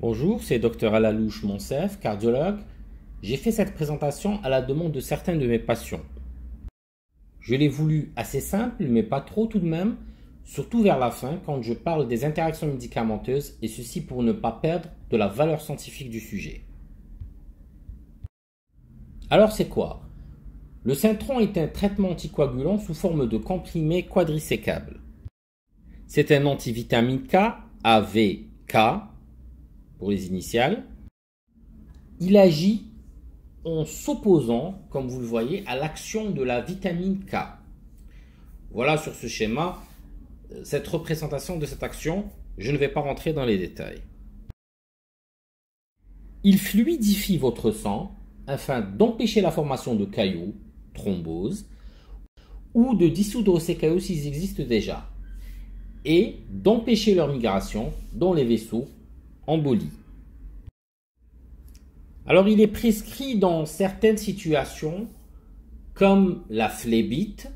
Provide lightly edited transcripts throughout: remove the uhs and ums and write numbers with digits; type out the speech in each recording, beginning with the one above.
Bonjour, c'est Dr Alalouche Monsef, cardiologue. J'ai fait cette présentation à la demande de certains de mes patients. Je l'ai voulu assez simple, mais pas trop tout de même, surtout vers la fin quand je parle des interactions médicamenteuses, et ceci pour ne pas perdre de la valeur scientifique du sujet. Alors c'est quoi? Le Syntron est un traitement anticoagulant sous forme de comprimé quadrisécable. C'est un antivitamine K, AVK, pour les initiales. Il agit en s'opposant, comme vous le voyez, à l'action de la vitamine K. Voilà sur ce schéma, cette représentation de cette action. Je ne vais pas rentrer dans les détails. Il fluidifie votre sang afin d'empêcher la formation de caillots, thrombose, ou de dissoudre ces caillots s'ils existent déjà, et d'empêcher leur migration dans les vaisseaux, embolie. Alors il est prescrit dans certaines situations comme la phlébite,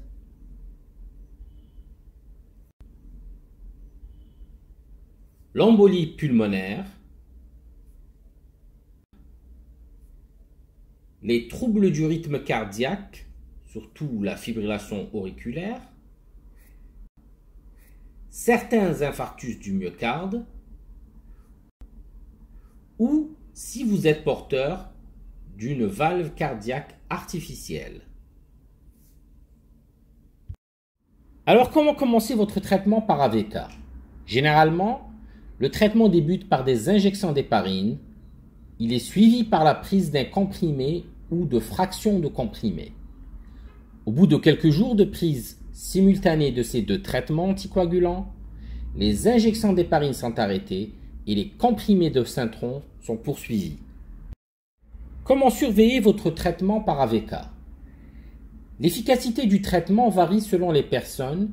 l'embolie pulmonaire, les troubles du rythme cardiaque, surtout la fibrillation auriculaire, certains infarctus du myocarde, ou si vous êtes porteur d'une valve cardiaque artificielle. Alors comment commencer votre traitement par AVK? Généralement, le traitement débute par des injections d'héparine. Il est suivi par la prise d'un comprimé ou de fractions de comprimé. Au bout de quelques jours de prise simultanée de ces deux traitements anticoagulants, les injections d'héparine sont arrêtées et les comprimés de Syntron sont poursuivis. Comment surveiller votre traitement par AVK? L'efficacité du traitement varie selon les personnes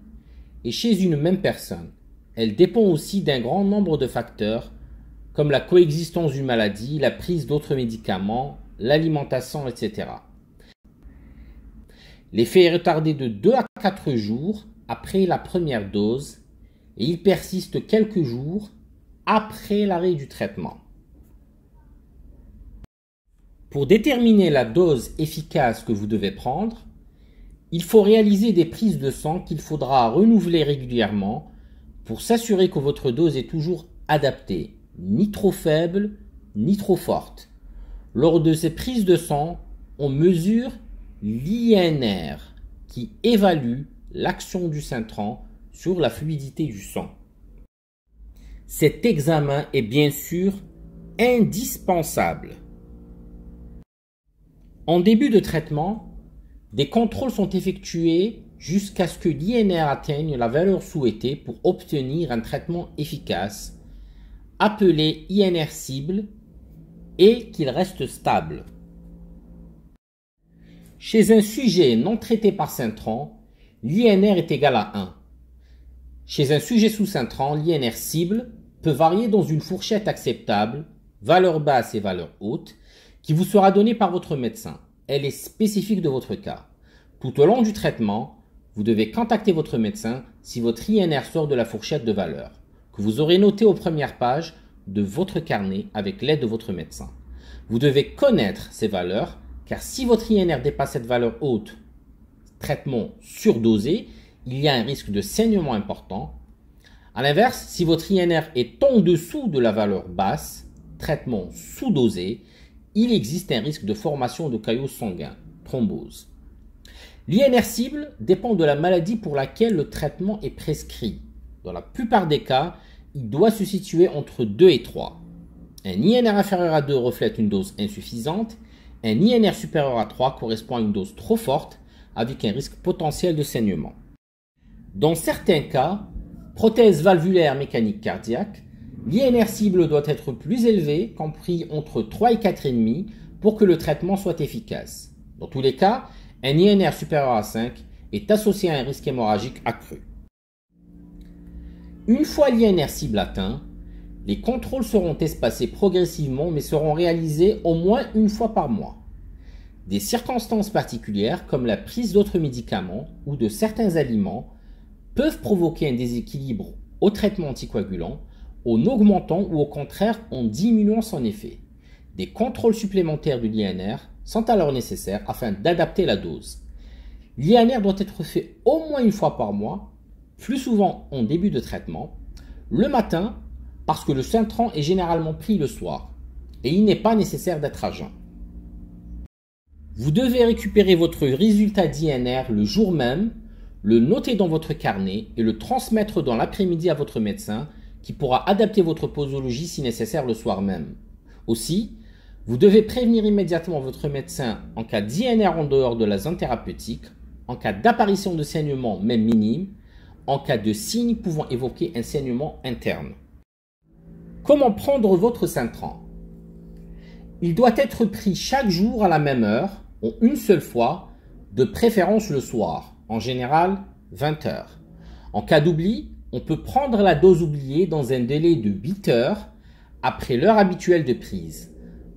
et chez une même personne. Elle dépend aussi d'un grand nombre de facteurs comme la coexistence d'une maladie, la prise d'autres médicaments, l'alimentation, etc. L'effet est retardé de 2 à 4 jours après la première dose et il persiste quelques jours après l'arrêt du traitement. Pour déterminer la dose efficace que vous devez prendre, il faut réaliser des prises de sang qu'il faudra renouveler régulièrement pour s'assurer que votre dose est toujours adaptée, ni trop faible, ni trop forte. Lors de ces prises de sang, on mesure l'INR qui évalue l'action du Syntron sur la fluidité du sang. Cet examen est bien sûr indispensable. En début de traitement, des contrôles sont effectués jusqu'à ce que l'INR atteigne la valeur souhaitée pour obtenir un traitement efficace, appelé INR cible, et qu'il reste stable. Chez un sujet non traité par Syntron, l'INR est égal à 1. Chez un sujet sous Syntron, l'INR cible peut varier dans une fourchette acceptable, valeur basse et valeur haute, qui vous sera donnée par votre médecin. Elle est spécifique de votre cas. Tout au long du traitement, vous devez contacter votre médecin si votre INR sort de la fourchette de valeur, que vous aurez notée aux premières pages de votre carnet avec l'aide de votre médecin. Vous devez connaître ces valeurs, car si votre INR dépasse cette valeur haute, traitement surdosé, il y a un risque de saignement important. A l'inverse, si votre INR est en dessous de la valeur basse, traitement sous-dosé, il existe un risque de formation de caillots sanguins, thrombose. L'INR cible dépend de la maladie pour laquelle le traitement est prescrit. Dans la plupart des cas, il doit se situer entre 2 et 3. Un INR inférieur à 2 reflète une dose insuffisante. Un INR supérieur à 3 correspond à une dose trop forte avec un risque potentiel de saignement. Dans certains cas, prothèse valvulaire mécanique cardiaque, l'INR cible doit être plus élevé, compris entre 3 et 4,5 pour que le traitement soit efficace. Dans tous les cas, un INR supérieur à 5 est associé à un risque hémorragique accru. Une fois l'INR cible atteint, les contrôles seront espacés progressivement mais seront réalisés au moins une fois par mois. Des circonstances particulières comme la prise d'autres médicaments ou de certains aliments peuvent provoquer un déséquilibre au traitement anticoagulant en augmentant ou au contraire en diminuant son effet. Des contrôles supplémentaires de l'INR sont alors nécessaires afin d'adapter la dose. L'INR doit être fait au moins une fois par mois, plus souvent en début de traitement, le matin parce que le Syntran est généralement pris le soir et il n'est pas nécessaire d'être à jeun. Vous devez récupérer votre résultat d'INR le jour même, le noter dans votre carnet et le transmettre dans l'après-midi à votre médecin qui pourra adapter votre posologie si nécessaire le soir même. Aussi, vous devez prévenir immédiatement votre médecin en cas d'INR en dehors de la zone thérapeutique, en cas d'apparition de saignement même minime, en cas de signes pouvant évoquer un saignement interne. Comment prendre votre Syntran? Il doit être pris chaque jour à la même heure, en une seule fois, de préférence le soir, en général 20 heures. En cas d'oubli, on peut prendre la dose oubliée dans un délai de 8 heures après l'heure habituelle de prise.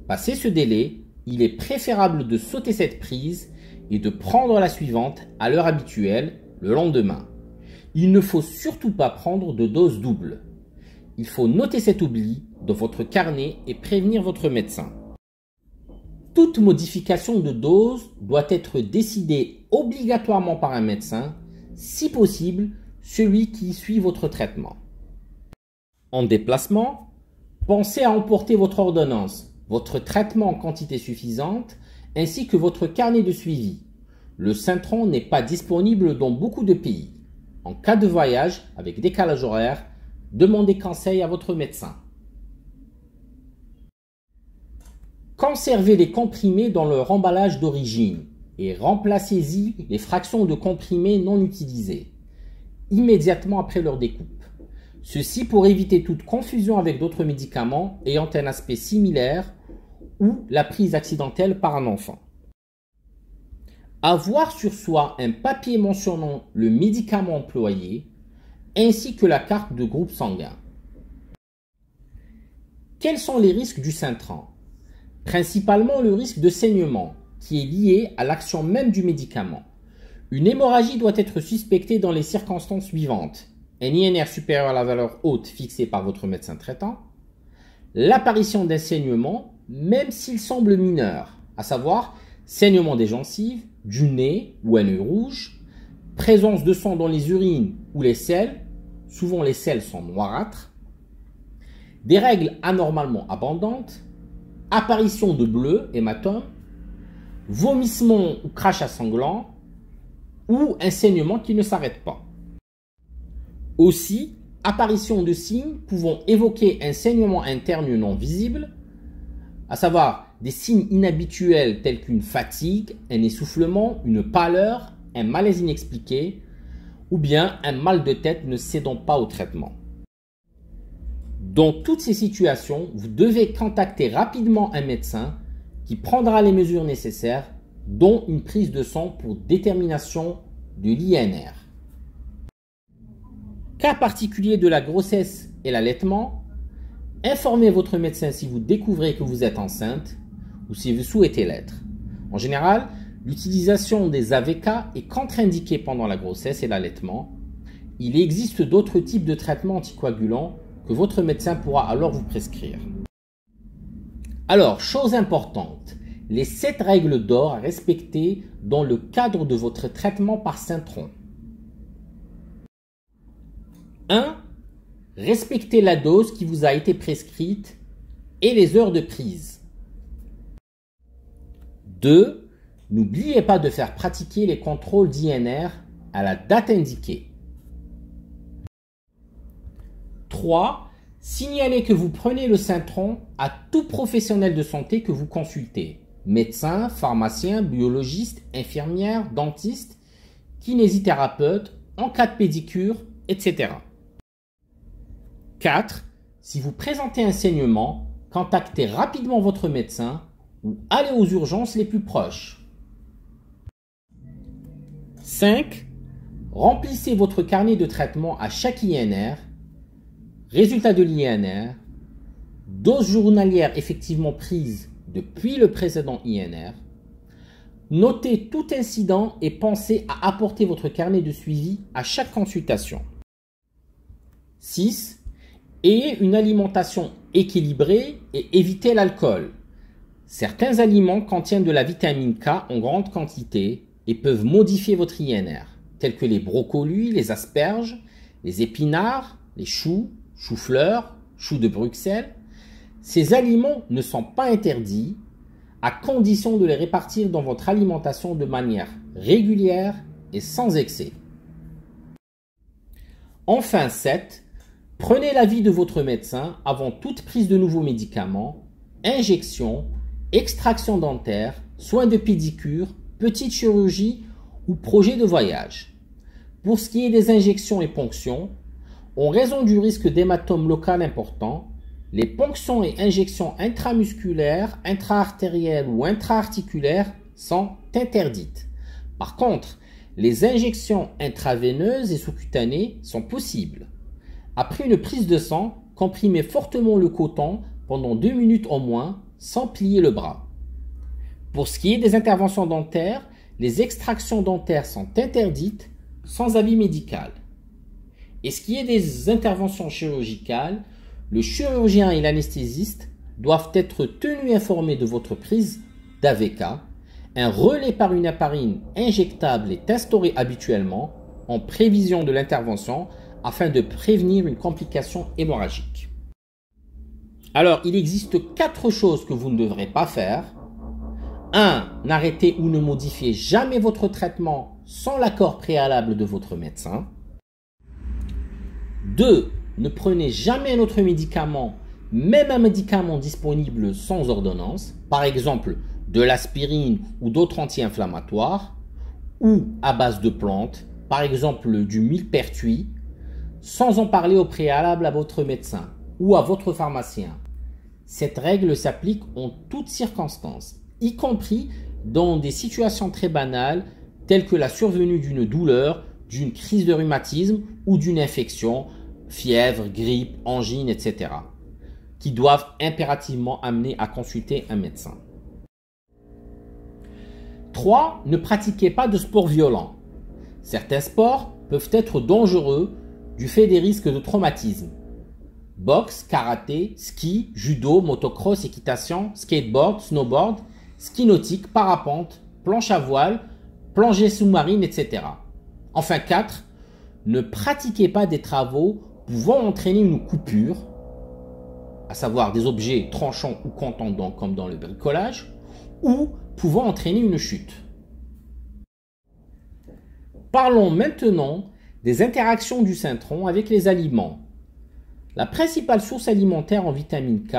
Passé ce délai, il est préférable de sauter cette prise et de prendre la suivante à l'heure habituelle le lendemain. Il ne faut surtout pas prendre de dose double. Il faut noter cet oubli dans votre carnet et prévenir votre médecin. Toute modification de dose doit être décidée obligatoirement par un médecin, si possible celui qui suit votre traitement. En déplacement, pensez à emporter votre ordonnance, votre traitement en quantité suffisante, ainsi que votre carnet de suivi. Le Syntran n'est pas disponible dans beaucoup de pays. En cas de voyage avec décalage horaire, demandez conseil à votre médecin. Conservez les comprimés dans leur emballage d'origine et remplacez-y les fractions de comprimés non utilisés immédiatement après leur découpe. Ceci pour éviter toute confusion avec d'autres médicaments ayant un aspect similaire ou la prise accidentelle par un enfant. Avoir sur soi un papier mentionnant le médicament employé ainsi que la carte de groupe sanguin. Quels sont les risques du Syntran? Principalement le risque de saignement qui est lié à l'action même du médicament. Une hémorragie doit être suspectée dans les circonstances suivantes. Un INR supérieur à la valeur haute fixée par votre médecin traitant. L'apparition d'un saignement, même s'il semble mineur, à savoir saignement des gencives, du nez ou un œil rouge, présence de sang dans les urines ou les selles, souvent les selles sont noirâtres, des règles anormalement abondantes, apparition de bleus, hématomes, vomissement ou crachat sanglant, ou un saignement qui ne s'arrête pas. Aussi, apparition de signes pouvant évoquer un saignement interne non visible, à savoir des signes inhabituels tels qu'une fatigue, un essoufflement, une pâleur, un malaise inexpliqué, ou bien un mal de tête ne cédant pas au traitement. Dans toutes ces situations, vous devez contacter rapidement un médecin qui prendra les mesures nécessaires, dont une prise de sang pour détermination de l'INR. Cas particulier de la grossesse et l'allaitement, informez votre médecin si vous découvrez que vous êtes enceinte ou si vous souhaitez l'être. En général, l'utilisation des AVK est contre-indiquée pendant la grossesse et l'allaitement. Il existe d'autres types de traitements anticoagulants que votre médecin pourra alors vous prescrire. Alors, chose importante, les 7 règles d'or à respecter dans le cadre de votre traitement par Syntran. 1. Respectez la dose qui vous a été prescrite et les heures de prise. 2. N'oubliez pas de faire pratiquer les contrôles d'INR à la date indiquée. 3. Signalez que vous prenez le Syntran à tout professionnel de santé que vous consultez. Médecin, pharmacien, biologiste, infirmière, dentiste, kinésithérapeute, en cas de pédicure, etc. 4. Si vous présentez un saignement, contactez rapidement votre médecin ou allez aux urgences les plus proches. 5. Remplissez votre carnet de traitement à chaque INR, résultat de l'INR, dose journalière effectivement prise depuis le précédent INR. Notez tout incident et pensez à apporter votre carnet de suivi à chaque consultation. 6. Ayez une alimentation équilibrée et évitez l'alcool. Certains aliments contiennent de la vitamine K en grande quantité et peuvent modifier votre INR, tels que les brocolis, les asperges, les épinards, les choux, choux-fleurs, choux de Bruxelles. Ces aliments ne sont pas interdits à condition de les répartir dans votre alimentation de manière régulière et sans excès. Enfin 7. Prenez l'avis de votre médecin avant toute prise de nouveaux médicaments, injections, extraction dentaire, soins de pédicure, petite chirurgie ou projet de voyage. Pour ce qui est des injections et ponctions, en raison du risque d'hématome local important, les ponctions et injections intramusculaires, intra-artérielles ou intra-articulaires sont interdites. Par contre, les injections intraveineuses et sous-cutanées sont possibles. Après une prise de sang, comprimez fortement le coton pendant 2 minutes au moins sans plier le bras. Pour ce qui est des interventions dentaires, les extractions dentaires sont interdites sans avis médical. Et ce qui est des interventions chirurgicales, le chirurgien et l'anesthésiste doivent être tenus informés de votre prise d'AVK. Un relais par une apparine injectable est instauré habituellement en prévision de l'intervention afin de prévenir une complication hémorragique. Alors, il existe 4 choses que vous ne devrez pas faire. 1. N'arrêtez ou ne modifiez jamais votre traitement sans l'accord préalable de votre médecin. 2. Ne prenez jamais un autre médicament, même un médicament disponible sans ordonnance, par exemple de l'aspirine ou d'autres anti-inflammatoires, ou à base de plantes, par exemple du millepertuis, sans en parler au préalable à votre médecin ou à votre pharmacien. Cette règle s'applique en toutes circonstances, y compris dans des situations très banales telles que la survenue d'une douleur, d'une crise de rhumatisme ou d'une infection, fièvre, grippe, angine, etc., qui doivent impérativement amener à consulter un médecin. 3. Ne pratiquez pas de sport violent. Certains sports peuvent être dangereux du fait des risques de traumatisme. Boxe, karaté, ski, judo, motocross, équitation, skateboard, snowboard, ski nautique, parapente, planche à voile, plongée sous-marine, etc. Enfin 4. Ne pratiquez pas des travaux pouvant entraîner une coupure, à savoir des objets tranchants ou contondants comme dans le bricolage, ou pouvant entraîner une chute. Parlons maintenant des interactions du cintron avec les aliments. La principale source alimentaire en vitamine K,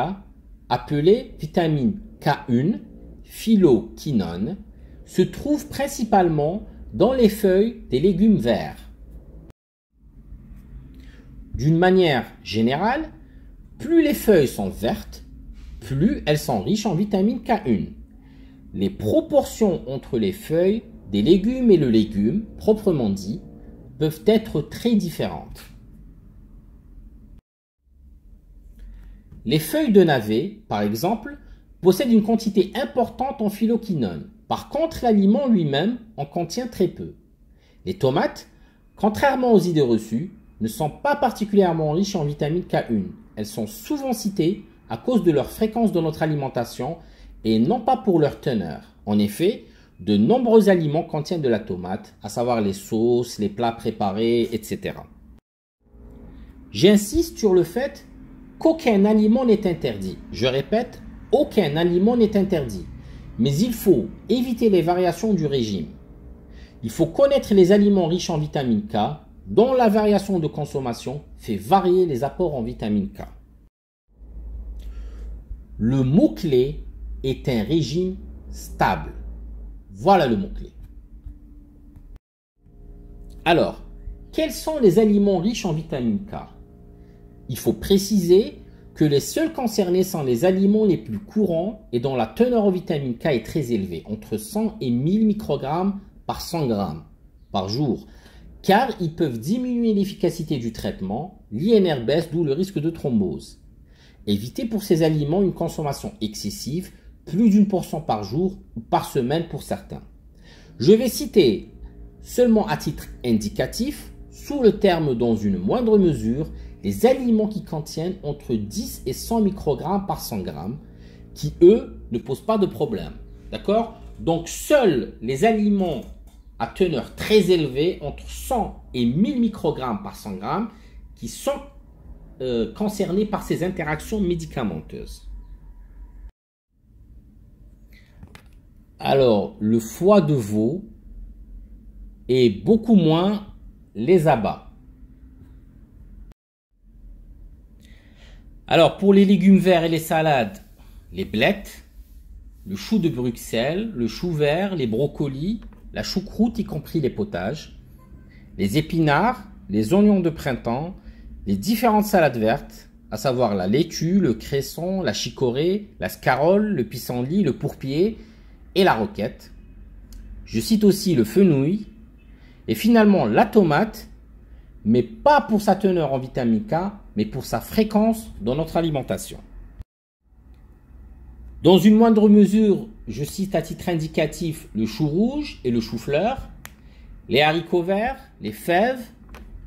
appelée vitamine K1, phyloquinone, se trouve principalement dans les feuilles des légumes verts. D'une manière générale, plus les feuilles sont vertes, plus elles sont riches en vitamine K1. Les proportions entre les feuilles des légumes et le légume, proprement dit, peuvent être très différentes. Les feuilles de navet, par exemple, possèdent une quantité importante en phyloquinone. Par contre, l'aliment lui-même en contient très peu. Les tomates, contrairement aux idées reçues, ne sont pas particulièrement riches en vitamine K1. Elles sont souvent citées à cause de leur fréquence dans notre alimentation et non pas pour leur teneur. En effet, de nombreux aliments contiennent de la tomate, à savoir les sauces, les plats préparés, etc. J'insiste sur le fait qu'aucun aliment n'est interdit. Je répète, aucun aliment n'est interdit. Mais il faut éviter les variations du régime. Il faut connaître les aliments riches en vitamine K, dont la variation de consommation fait varier les apports en vitamine K. Le mot-clé est un régime stable. Voilà le mot-clé. Alors, quels sont les aliments riches en vitamine K? Il faut préciser que les seuls concernés sont les aliments les plus courants et dont la teneur en vitamine K est très élevée, entre 100 et 1000 microgrammes par 100 grammes par jour, car ils peuvent diminuer l'efficacité du traitement, l'INR baisse, d'où le risque de thrombose. Évitez pour ces aliments une consommation excessive, plus d'une portion par jour ou par semaine pour certains. Je vais citer seulement à titre indicatif, sous le terme dans une moindre mesure, les aliments qui contiennent entre 10 et 100 microgrammes par 100 grammes, qui eux ne posent pas de problème. D'accord? Donc seuls les aliments à teneur très élevée, entre 100 et 1000 microgrammes par 100 grammes, qui sont concernés par ces interactions médicamenteuses. Alors, le foie de veau et beaucoup moins les abats. Alors, pour les légumes verts et les salades, les blettes, le chou de Bruxelles, le chou vert, les brocolis, la choucroute, y compris les potages, les épinards, les oignons de printemps, les différentes salades vertes, à savoir la laitue, le cresson, la chicorée, la scarole, le pissenlit, le pourpier et la roquette. Je cite aussi le fenouil et finalement la tomate, mais pas pour sa teneur en vitamine K, mais pour sa fréquence dans notre alimentation. Dans une moindre mesure, je cite à titre indicatif le chou rouge et le chou-fleur, les haricots verts, les fèves,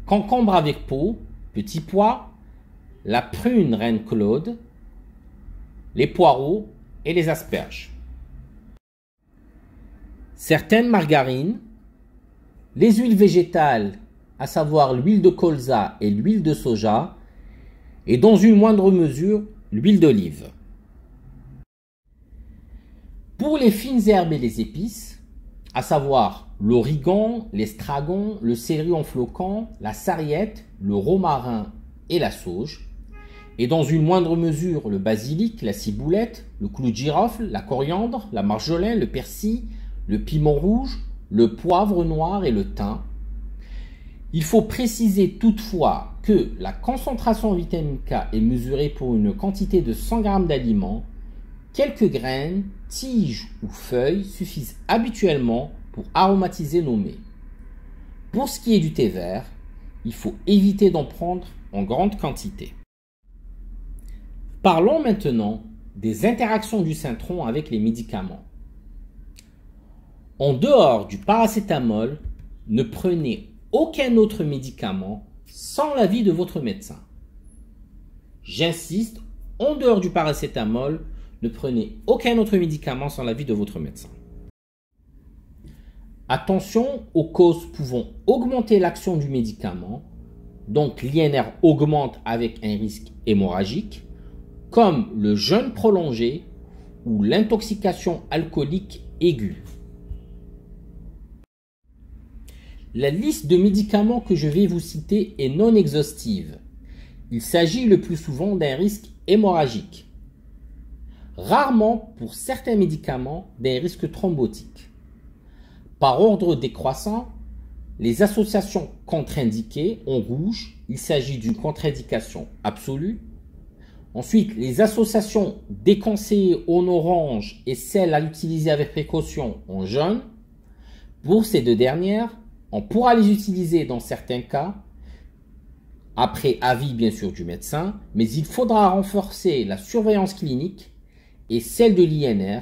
concombre avec peau, petits pois, la prune reine Claude, les poireaux et les asperges. Certaines margarines, les huiles végétales, à savoir l'huile de colza et l'huile de soja, et dans une moindre mesure, l'huile d'olive. Pour les fines herbes et les épices, à savoir l'origan, l'estragon, le céleri en flocons, la sarriette, le romarin et la sauge, et dans une moindre mesure le basilic, la ciboulette, le clou de girofle, la coriandre, la marjolaine, le persil, le piment rouge, le poivre noir et le thym. Il faut préciser toutefois que la concentration en vitamine K est mesurée pour une quantité de 100 g d'aliments. Quelques graines, tiges ou feuilles suffisent habituellement pour aromatiser nos mets. Pour ce qui est du thé vert, il faut éviter d'en prendre en grande quantité. Parlons maintenant des interactions du citron avec les médicaments. En dehors du paracétamol, ne prenez aucun autre médicament sans l'avis de votre médecin. J'insiste, en dehors du paracétamol, ne prenez aucun autre médicament sans l'avis de votre médecin. Attention aux causes pouvant augmenter l'action du médicament, donc l'INR augmente avec un risque hémorragique, comme le jeûne prolongé ou l'intoxication alcoolique aiguë. La liste de médicaments que je vais vous citer est non exhaustive. Il s'agit le plus souvent d'un risque hémorragique. Rarement, pour certains médicaments, d'un risque thrombotique. Par ordre décroissant, les associations contre-indiquées en rouge, il s'agit d'une contre-indication absolue. Ensuite, les associations déconseillées en orange et celles à utiliser avec précaution en jaune. Pour ces deux dernières, on pourra les utiliser dans certains cas, après avis bien sûr du médecin, mais il faudra renforcer la surveillance clinique et celle de l'INR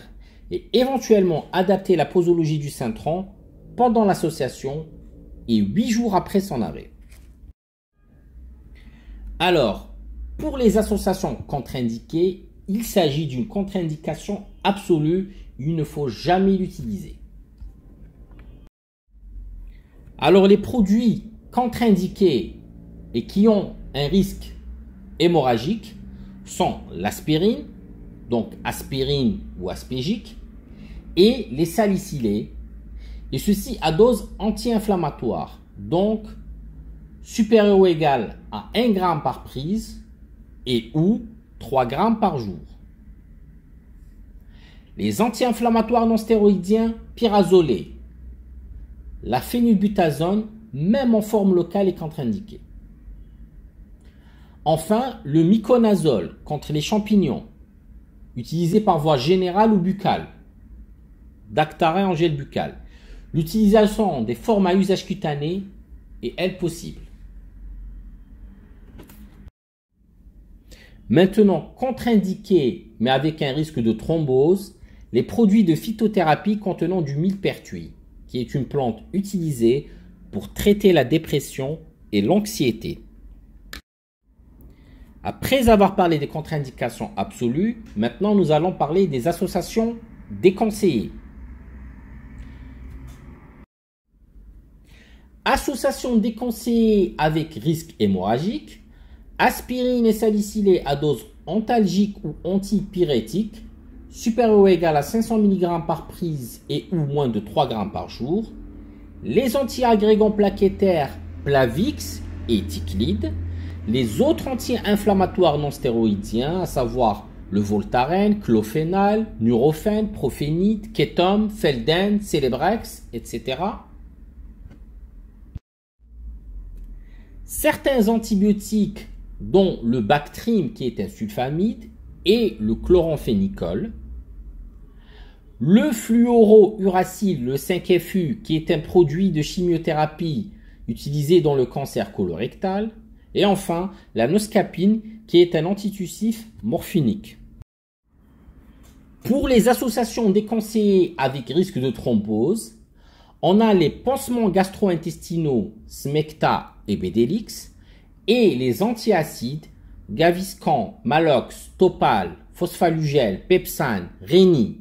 et éventuellement adapter la posologie du citron pendant l'association et 8 jours après son arrêt. Alors, pour les associations contre-indiquées, il s'agit d'une contre-indication absolue, il ne faut jamais l'utiliser. Alors les produits contre-indiqués et qui ont un risque hémorragique sont l'aspirine, donc aspirine ou aspégique, et les salicylés, et ceci à dose anti-inflammatoire, donc supérieure ou égale à 1 g par prise et ou 3 g par jour. Les anti-inflammatoires non stéroïdiens pyrazolés, la phénylbutazone, même en forme locale, est contre-indiquée. Enfin, le miconazole contre les champignons, utilisé par voie générale ou buccale, Dactarin en gel buccal. L'utilisation des formes à usage cutané est, elle, possible. Maintenant, contre-indiqués, mais avec un risque de thrombose, les produits de phytothérapie contenant du millepertuis, qui est une plante utilisée pour traiter la dépression et l'anxiété. Après avoir parlé des contre-indications absolues, maintenant nous allons parler des associations déconseillées. Association déconseillée avec risque hémorragique, aspirine et salicylée à dose antalgique ou antipyrétique, supérieure ou égale à 500 mg par prise et ou moins de 3 g par jour, les antiagrégants plaquettaires Plavix et Ticlide, les autres anti-inflammatoires non stéroïdiens, à savoir le Voltaren, Clofénal, Nurofen, Profénite, Ketom, Felden, Celebrex, etc. Certains antibiotiques, dont le Bactrim qui est un sulfamide et le chloramphénicol, le fluorouracil, le 5-FU, qui est un produit de chimiothérapie utilisé dans le cancer colorectal, et enfin la noscapine, qui est un antitussif morphinique. Pour les associations déconseillées avec risque de thrombose, on a les pansements gastro-intestinaux Smecta et Bedelix et les antiacides Gaviscon, Malox, Topal, Phosphalugel, Pepsan, Réni.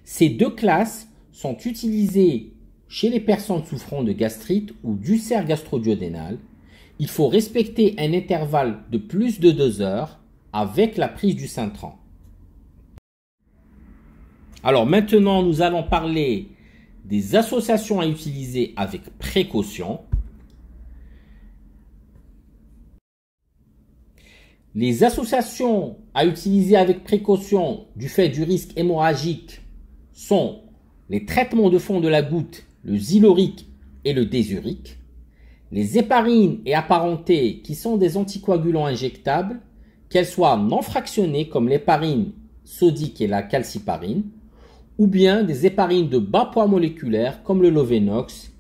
Ces deux classes sont utilisées chez les personnes souffrant de gastrite ou d'ulcère gastro-duodénal. Il faut respecter un intervalle de plus de 2 heures avec la prise du Cintran. Alors maintenant, nous allons parler des associations à utiliser avec précaution. Les associations à utiliser avec précaution du fait du risque hémorragique sont les traitements de fond de la goutte, le zylorique et le désurique, les héparines et apparentés qui sont des anticoagulants injectables, qu'elles soient non fractionnées comme l'héparine sodique et la calciparine, ou bien des héparines de bas poids moléculaire comme le Lovenox,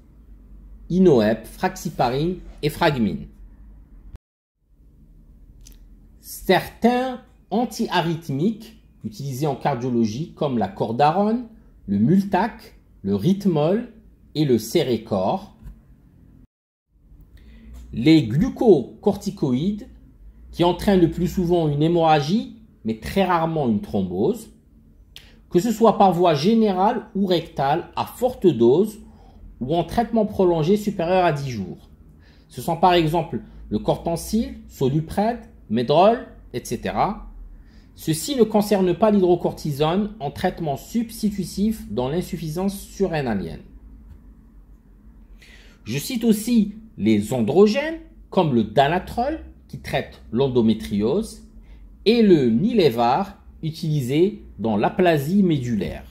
Inoep, Fraxiparine et Fragmine. Certains antiarythmiques utilisés en cardiologie comme la cordarone, le Multac, le Ritmol et le Cerecor. Les glucocorticoïdes qui entraînent le plus souvent une hémorragie mais très rarement une thrombose, que ce soit par voie générale ou rectale à forte dose ou en traitement prolongé supérieur à 10 jours. Ce sont par exemple le Cortencil, Solupred, Medrol, etc. Ceci ne concerne pas l'hydrocortisone en traitement substitutif dans l'insuffisance surrénalienne. Je cite aussi les androgènes comme le Danatrol qui traite l'endométriose et le Nilevar utilisé dans l'aplasie médulaire.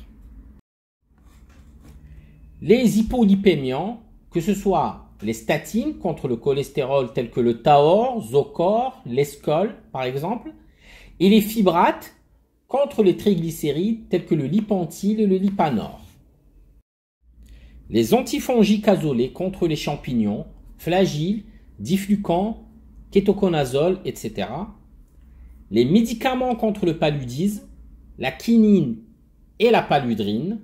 Les hypolipémiants, que ce soit les statines contre le cholestérol tels que le Taor, Zocor, l'Escol par exemple, et les fibrates contre les triglycérides tels que le Lipantil et le Lipanor. Les antifongiques azolés contre les champignons, Flagyl, Diflucan, kétoconazole, etc. Les médicaments contre le paludisme, la quinine et la paludrine.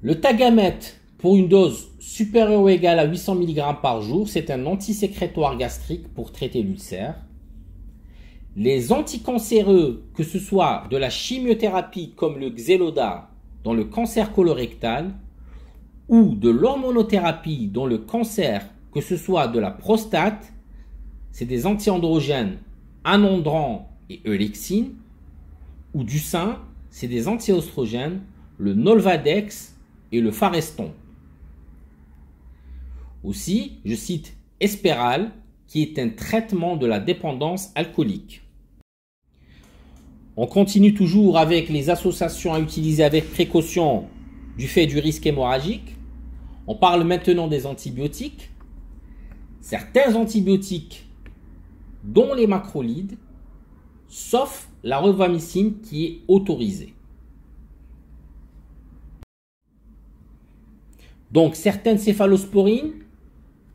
Le Tagamet pour une dose supérieure ou égale à 800 mg par jour, c'est un antisécrétoire gastrique pour traiter l'ulcère. Les anticancéreux, que ce soit de la chimiothérapie comme le Xeloda dans le cancer colorectal ou de l'hormonothérapie dans le cancer, que ce soit de la prostate, c'est des antiandrogènes Anondran et Eulexine, ou du sein, c'est des antioestrogènes, le Nolvadex et le Fareston. Aussi, je cite Esperal, qui est un traitement de la dépendance alcoolique. On continue toujours avec les associations à utiliser avec précaution du fait du risque hémorragique. On parle maintenant des antibiotiques. Certains antibiotiques, dont les macrolides, sauf la revamicine qui est autorisée. Donc certaines céphalosporines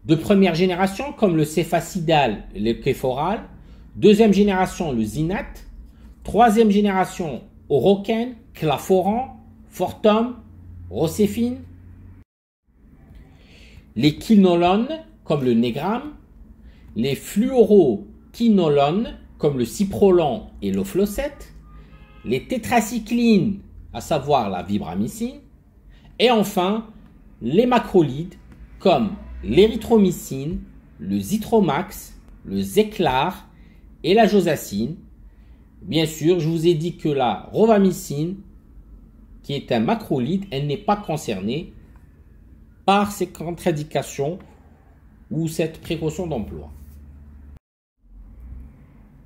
de première génération comme le Cefacidal et le Keforal, deuxième génération le Zinat, troisième génération Oroken, Claforan, Fortum, Rocephin, les quinolones comme le Negram, les fluoroquinolones, comme le ciprolon et l'oflocette, les tétracyclines, à savoir la vibramycine, et enfin les macrolides, comme l'érythromycine, le Zithromax, le Zeclar et la josacine. Bien sûr, je vous ai dit que la rofamicine, qui est un macrolide, elle n'est pas concernée par ces contre-indications ou cette précaution d'emploi.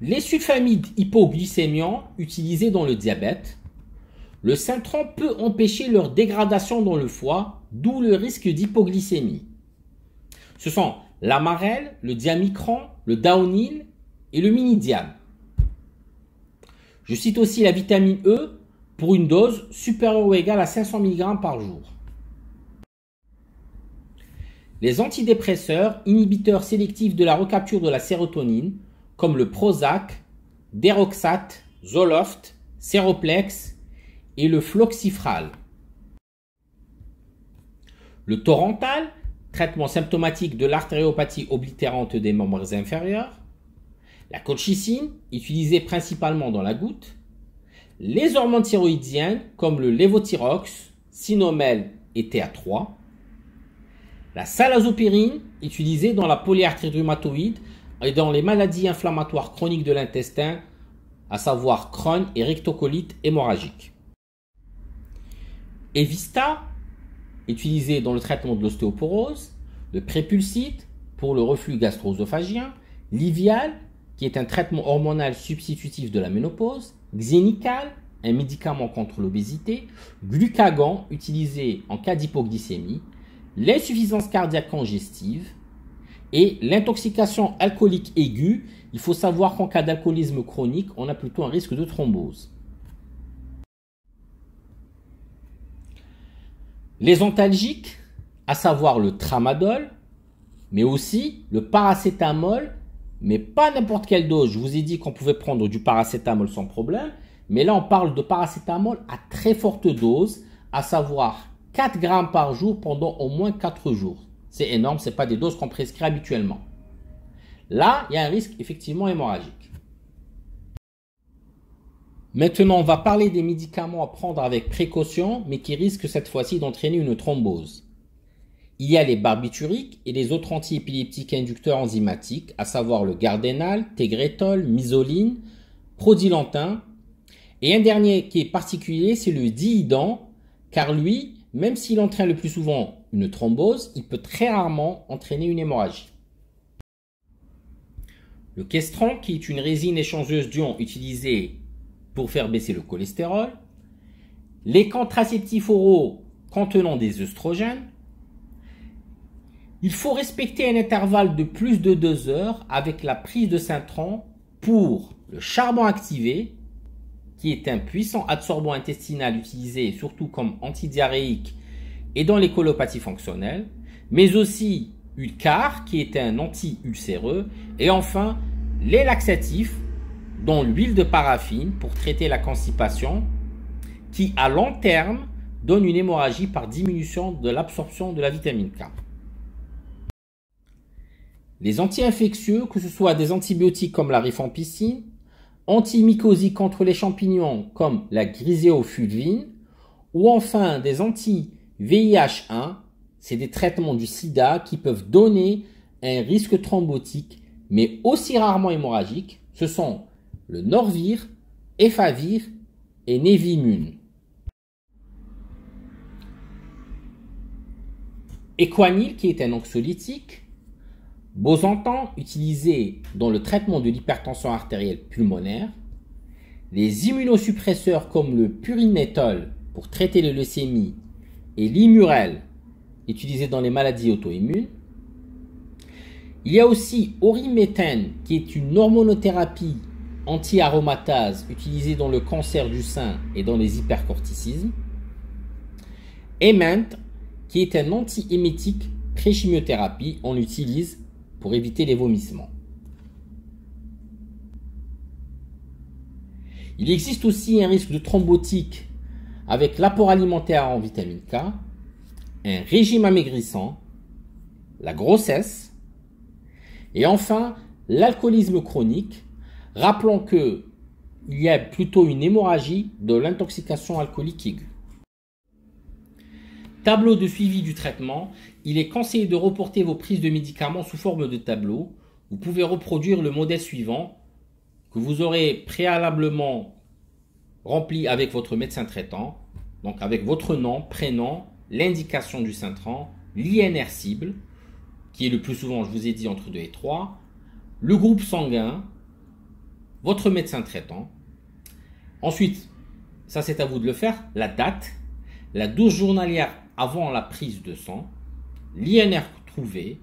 Les sulfamides hypoglycémiants utilisés dans le diabète, le Syntron peut empêcher leur dégradation dans le foie, d'où le risque d'hypoglycémie. Ce sont l'amarel, le diamicron, le daonil et le minidiane. Je cite aussi la vitamine E pour une dose supérieure ou égale à 500 mg par jour. Les antidépresseurs, inhibiteurs sélectifs de la recapture de la sérotonine, comme le Prozac, Deroxate, Zoloft, Séroplex et le Floxifral. Le Torantal, traitement symptomatique de l'artériopathie oblitérante des membres inférieurs. La colchicine, utilisée principalement dans la goutte. Les hormones thyroïdiennes, comme le lévothyrox, Sinomel et TA3. La salazopyrine, utilisée dans la polyarthrite rhumatoïde et dans les maladies inflammatoires chroniques de l'intestin, à savoir Crohn et rectocolite hémorragique. Evista, utilisé dans le traitement de l'ostéoporose, le Prépulsite pour le reflux gastro-œsophagien, Livial, qui est un traitement hormonal substitutif de la ménopause, Xénical, un médicament contre l'obésité, Glucagon, utilisé en cas d'hypoglycémie, l'insuffisance cardiaque congestive et l'intoxication alcoolique aiguë. Il faut savoir qu'en cas d'alcoolisme chronique, on a plutôt un risque de thrombose. Les antalgiques, à savoir le tramadol, mais aussi le paracétamol, mais pas n'importe quelle dose. Je vous ai dit qu'on pouvait prendre du paracétamol sans problème, mais là on parle de paracétamol à très forte dose, à savoir 4 grammes par jour pendant au moins 4 jours. C'est énorme, ce n'est pas des doses qu'on prescrit habituellement. Là, il y a un risque effectivement hémorragique. Maintenant, on va parler des médicaments à prendre avec précaution, mais qui risquent cette fois-ci d'entraîner une thrombose. Il y a les barbituriques et les autres antiépileptiques inducteurs enzymatiques, à savoir le Gardénal, Tegretol, Misoline, Prodilantin. Et un dernier qui est particulier, c'est le Diidan, car lui, même s'il entraîne le plus souvent une thrombose, il peut très rarement entraîner une hémorragie. Le Questron, qui est une résine échangeuse d'ions utilisée pour faire baisser le cholestérol. Les contraceptifs oraux contenant des œstrogènes. Il faut respecter un intervalle de plus de 2 heures avec la prise de Syntron pour le charbon activé, qui est un puissant absorbant intestinal utilisé surtout comme antidiarrhéique et dans les colopathies fonctionnelles, mais aussi Ulcar, qui est un anti-ulcéreux, et enfin les laxatifs, dont l'huile de paraffine pour traiter la constipation, qui à long terme donne une hémorragie par diminution de l'absorption de la vitamine K. Les anti-infectieux, que ce soit des antibiotiques comme la rifampicine, antimycosiques contre les champignons comme la griséofulvine, ou enfin des anti-VIH1, c'est des traitements du sida qui peuvent donner un risque thrombotique, mais aussi rarement hémorragique. Ce sont le Norvir, Efavir et Nevimune. Equanil, qui est un anxiolytique. Bosantan, utilisé dans le traitement de l'hypertension artérielle pulmonaire. Les immunosuppresseurs comme le Purinétol pour traiter les leucémies et l'Imurel, utilisé dans les maladies auto-immunes. Il y a aussi Oriméthène, qui est une hormonothérapie anti-aromatase utilisée dans le cancer du sein et dans les hypercorticismes. Ement, qui est un anti-émétique pré-chimiothérapie, on l'utilise pour éviter les vomissements. Il existe aussi un risque de thrombotique avec l'apport alimentaire en vitamine K, un régime amaigrissant, la grossesse, Et enfin, l'alcoolisme chronique. Rappelons qu'il y a plutôt une hémorragie de l'intoxication alcoolique aiguë. Tableau de suivi du traitement. Il est conseillé de reporter vos prises de médicaments sous forme de tableau. Vous pouvez reproduire le modèle suivant que vous aurez préalablement rempli avec votre médecin traitant. Donc avec votre nom, prénom, l'indication du Cintran, l'INR cible, qui est le plus souvent, je vous ai dit, entre 2 et 3, le groupe sanguin, votre médecin traitant. Ensuite, ça c'est à vous de le faire, la date, la dose journalière avant la prise de sang, l'INR trouvé,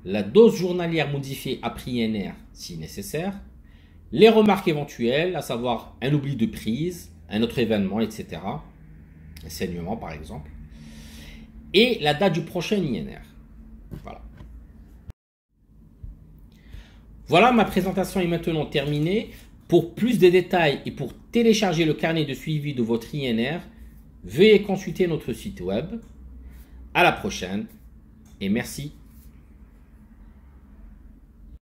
la dose journalière modifiée après INR si nécessaire, les remarques éventuelles, à savoir un oubli de prise, un autre événement, etc. Un saignement par exemple. Et la date du prochain INR. Voilà. Voilà, ma présentation est maintenant terminée. Pour plus de détails et pour télécharger le carnet de suivi de votre INR, veuillez consulter notre site web. À la prochaine et merci.